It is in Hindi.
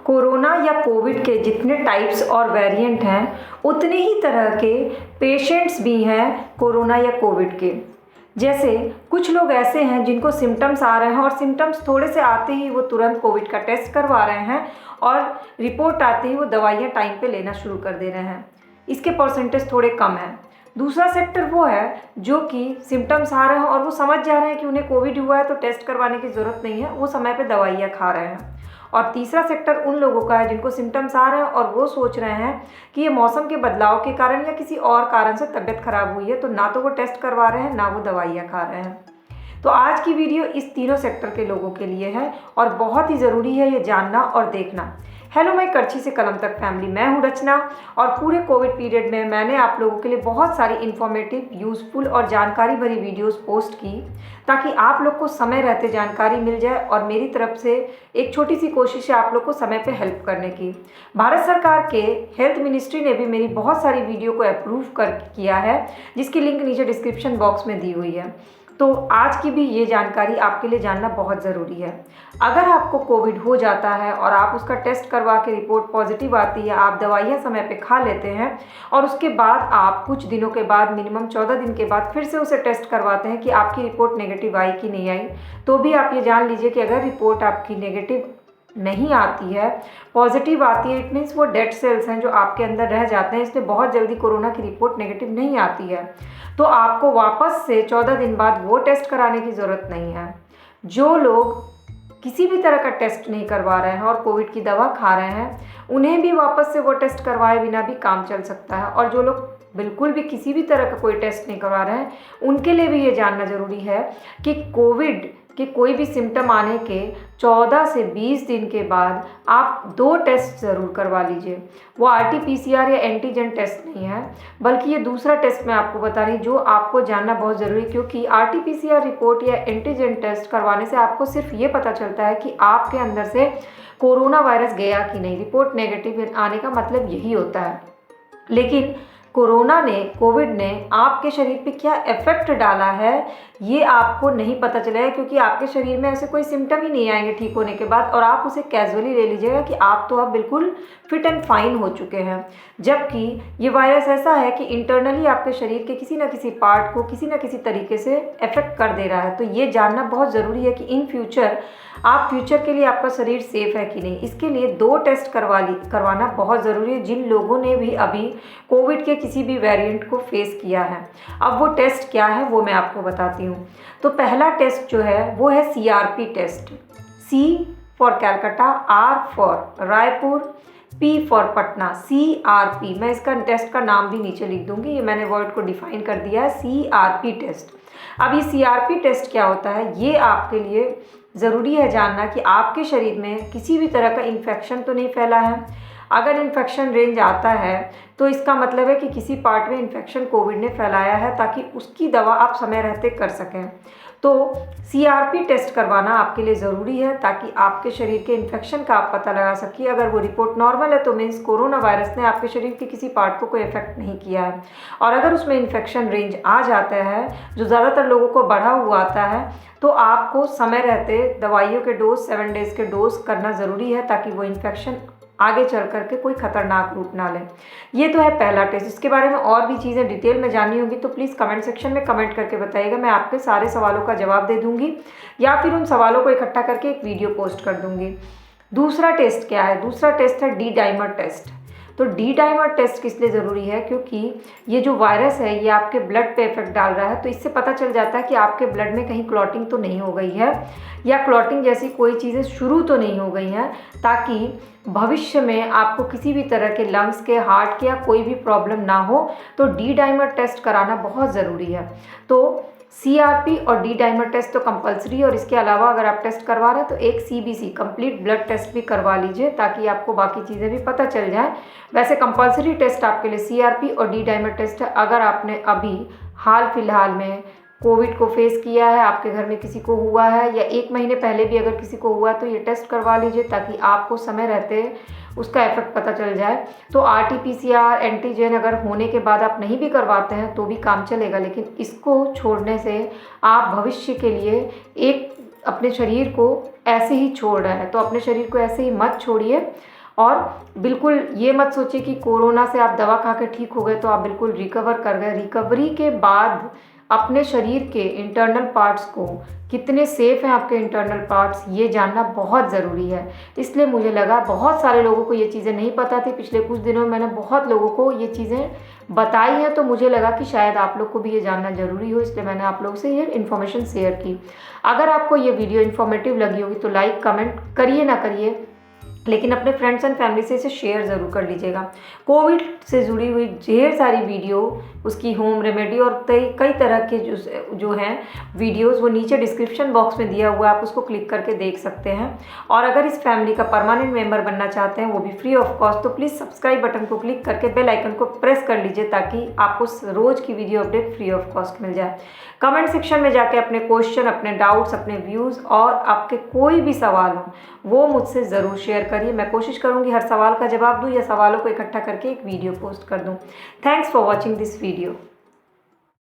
कोरोना या कोविड के जितने टाइप्स और वेरिएंट हैं उतने ही तरह के पेशेंट्स भी हैं कोरोना या कोविड के। जैसे कुछ लोग ऐसे हैं जिनको सिम्टम्स आ रहे हैं और सिम्टम्स थोड़े से आते ही वो तुरंत कोविड का टेस्ट करवा रहे हैं और रिपोर्ट आते ही वो दवाइयाँ टाइम पे लेना शुरू कर दे रहे हैं। इसके परसेंटेज थोड़े कम हैं। दूसरा सेक्टर वो है जो कि सिम्टम्स आ रहे हैं और वो समझ जा रहे हैं कि उन्हें कोविड हुआ है तो टेस्ट करवाने की ज़रूरत नहीं है, वो समय पे दवाइयाँ खा रहे हैं। और तीसरा सेक्टर उन लोगों का है जिनको सिम्टम्स आ रहे हैं और वो सोच रहे हैं कि ये मौसम के बदलाव के कारण या किसी और कारण से तबीयत खराब हुई है, तो ना तो वो टेस्ट करवा रहे हैं ना वो दवाइयाँ खा रहे हैं। तो आज की वीडियो इस तीनों सेक्टर के लोगों के लिए है और बहुत ही ज़रूरी है ये जानना और देखना। हेलो माय करछी से कलम तक फैमिली, मैं हूँ रचना और पूरे कोविड पीरियड में मैंने आप लोगों के लिए बहुत सारी इन्फॉर्मेटिव, यूज़फुल और जानकारी भरी वीडियोस पोस्ट की ताकि आप लोग को समय रहते जानकारी मिल जाए। और मेरी तरफ से एक छोटी सी कोशिश है आप लोग को समय पे हेल्प करने की। भारत सरकार के हेल्थ मिनिस्ट्री ने भी मेरी बहुत सारी वीडियो को अप्रूव किया है, जिसकी लिंक नीचे डिस्क्रिप्शन बॉक्स में दी हुई है। तो आज की भी ये जानकारी आपके लिए जानना बहुत ज़रूरी है। अगर आपको कोविड हो जाता है और आप उसका टेस्ट करवा के रिपोर्ट पॉजिटिव आती है, आप दवाइयाँ समय पे खा लेते हैं और उसके बाद आप कुछ दिनों के बाद मिनिमम 14 दिन के बाद फिर से उसे टेस्ट करवाते हैं कि आपकी रिपोर्ट नेगेटिव आई कि नहीं आई, तो भी आप ये जान लीजिए कि अगर रिपोर्ट आपकी नेगेटिव नहीं आती है, पॉजिटिव आती है, इट मीन्स वो डेड सेल्स हैं जो आपके अंदर रह जाते हैं, इसलिए बहुत जल्दी कोरोना की रिपोर्ट नेगेटिव नहीं आती है, तो आपको वापस से 14 दिन बाद वो टेस्ट कराने की ज़रूरत नहीं है। जो लोग किसी भी तरह का टेस्ट नहीं करवा रहे हैं और कोविड की दवा खा रहे हैं, उन्हें भी वापस से वो टेस्ट करवाए बिना भी काम चल सकता है। और जो लोग बिल्कुल भी किसी भी तरह का कोई टेस्ट नहीं करवा रहे हैं, उनके लिए भी ये जानना ज़रूरी है कि कोविड कि कोई भी सिम्टम आने के 14 से 20 दिन के बाद आप 2 टेस्ट ज़रूर करवा लीजिए। वो RT-PCR या एंटीजन टेस्ट नहीं है, बल्कि ये दूसरा टेस्ट मैं आपको बता रही हूँ जो आपको जानना बहुत ज़रूरी है, क्योंकि RT-PCR रिपोर्ट या एंटीजन टेस्ट करवाने से आपको सिर्फ ये पता चलता है कि आपके अंदर से कोरोना वायरस गया कि नहीं। रिपोर्ट नेगेटिव आने का मतलब यही होता है। लेकिन कोविड ने आपके शरीर पे क्या इफ़ेक्ट डाला है ये आपको नहीं पता चलेगा, क्योंकि आपके शरीर में ऐसे कोई सिम्टम ही नहीं आएंगे ठीक होने के बाद और आप उसे कैजुअली ले लीजिएगा कि आप तो अब बिल्कुल फिट एंड फाइन हो चुके हैं। जबकि ये वायरस ऐसा है कि इंटरनली आपके शरीर के किसी न किसी पार्ट को किसी न किसी तरीके से अफेक्ट कर दे रहा है। तो ये जानना बहुत ज़रूरी है कि इन फ्यूचर के लिए आपका शरीर सेफ़ है कि नहीं। इसके लिए 2 टेस्ट करवाना बहुत ज़रूरी है जिन लोगों ने भी अभी कोविड के किसी भी वेरिएंट को फेस किया है। अब वो टेस्ट क्या है वो मैं आपको बताती हूँ। तो पहला टेस्ट जो है वो है CRP test. C for Calcutta, R for Raipur, P for Patna, CRP। मैं इसका टेस्ट का नाम भी नीचे लिख दूंगी, ये मैंने वर्ड को डिफाइन कर दिया है, CRP टेस्ट। अब ये CRP टेस्ट क्या होता है ये आपके लिए ज़रूरी है जानना कि आपके शरीर में किसी भी तरह का इन्फेक्शन तो नहीं फैला है। अगर इन्फेक्शन रेंज आता है तो इसका मतलब है कि किसी पार्ट में इन्फेक्शन कोविड ने फैलाया है, ताकि उसकी दवा आप समय रहते कर सकें। तो CRP टेस्ट करवाना आपके लिए ज़रूरी है ताकि आपके शरीर के इन्फेक्शन का आप पता लगा सकिए। अगर वो रिपोर्ट नॉर्मल है तो मीन्स कोरोना वायरस ने आपके शरीर के किसी पार्ट को कोई इफेक्ट नहीं किया है। और अगर उसमें इन्फेक्शन रेंज आ जाता है, जो ज़्यादातर लोगों को बढ़ा हुआ आता है, तो आपको समय रहते दवाइयों के डोज 7 डेज़ के डोज करना ज़रूरी है ताकि वो इन्फेक्शन आगे चल करके कोई खतरनाक रूप ना ले। ये तो है पहला टेस्ट। इसके बारे में और भी चीज़ें डिटेल में जाननी होगी तो प्लीज़ कमेंट सेक्शन में कमेंट करके बताइएगा, मैं आपके सारे सवालों का जवाब दे दूंगी या फिर उन सवालों को इकट्ठा करके एक वीडियो पोस्ट कर दूंगी। दूसरा टेस्ट क्या है? दूसरा टेस्ट है D-डाइमर टेस्ट। तो D-डाइमर टेस्ट किस लिए ज़रूरी है? क्योंकि ये जो वायरस है ये आपके ब्लड पे इफेक्ट डाल रहा है, तो इससे पता चल जाता है कि आपके ब्लड में कहीं क्लॉटिंग तो नहीं हो गई है या क्लॉटिंग जैसी कोई चीज़ें शुरू तो नहीं हो गई हैं, ताकि भविष्य में आपको किसी भी तरह के लंग्स के, हार्ट के या कोई भी प्रॉब्लम ना हो। तो D-डाइमर टेस्ट कराना बहुत ज़रूरी है। तो CRP और D-डाइमर टेस्ट तो कंपलसरी है और इसके अलावा अगर आप टेस्ट करवा रहे हैं तो एक CBC कंप्लीट ब्लड टेस्ट भी करवा लीजिए ताकि आपको बाकी चीज़ें भी पता चल जाए। वैसे कंपलसरी टेस्ट आपके लिए CRP और D-डाइमर टेस्ट है। अगर आपने अभी हाल फिलहाल में कोविड को फेस किया है, आपके घर में किसी को हुआ है या 1 महीने पहले भी अगर किसी को हुआ है तो ये टेस्ट करवा लीजिए ताकि आपको समय रहते उसका इफेक्ट पता चल जाए। तो RT-PCR एंटीजन अगर होने के बाद आप नहीं भी करवाते हैं तो भी काम चलेगा, लेकिन इसको छोड़ने से आप भविष्य के लिए एक अपने शरीर को ऐसे ही छोड़ रहे हैं, तो अपने शरीर को ऐसे ही मत छोड़िए। और बिल्कुल ये मत सोचिए कि कोरोना से आप दवा खा के ठीक हो गए तो आप बिल्कुल रिकवर कर गए। रिकवरी के बाद अपने शरीर के इंटरनल पार्ट्स को, कितने सेफ हैं आपके इंटरनल पार्ट्स, ये जानना बहुत ज़रूरी है। इसलिए मुझे लगा, बहुत सारे लोगों को ये चीज़ें नहीं पता थी। पिछले कुछ दिनों में मैंने बहुत लोगों को ये चीज़ें बताई हैं, तो मुझे लगा कि शायद आप लोग को भी ये जानना ज़रूरी हो, इसलिए मैंने आप लोगों से ये इन्फॉर्मेशन शेयर की। अगर आपको ये वीडियो इन्फॉर्मेटिव लगी होगी तो लाइक कमेंट करिए ना करिए, लेकिन अपने फ्रेंड्स एंड फैमिली से इसे शेयर ज़रूर कर लीजिएगा। कोविड से जुड़ी हुई ढेर सारी वीडियो, उसकी होम रेमेडी और कई तरह के जो हैं वीडियोस, वो नीचे डिस्क्रिप्शन बॉक्स में दिया हुआ है, आप उसको क्लिक करके देख सकते हैं। और अगर इस फैमिली का परमानेंट मेंबर बनना चाहते हैं, वो भी फ्री ऑफ कॉस्ट, तो प्लीज़ सब्सक्राइब बटन को क्लिक करके बेल आइकन को प्रेस कर लीजिए, ताकि आपको रोज़ की video update free of cost मिल जाए। कमेंट सेक्शन में जाके अपने क्वेश्चन, अपने डाउट्स, अपने व्यूज़ और आपके कोई भी सवाल हो वो मुझसे ज़रूर शेयर करिए। मैं कोशिश करूँगी हर सवाल का जवाब दूँ या सवालों को इकट्ठा करके एक वीडियो पोस्ट कर दूँ। Thanks for watching this video.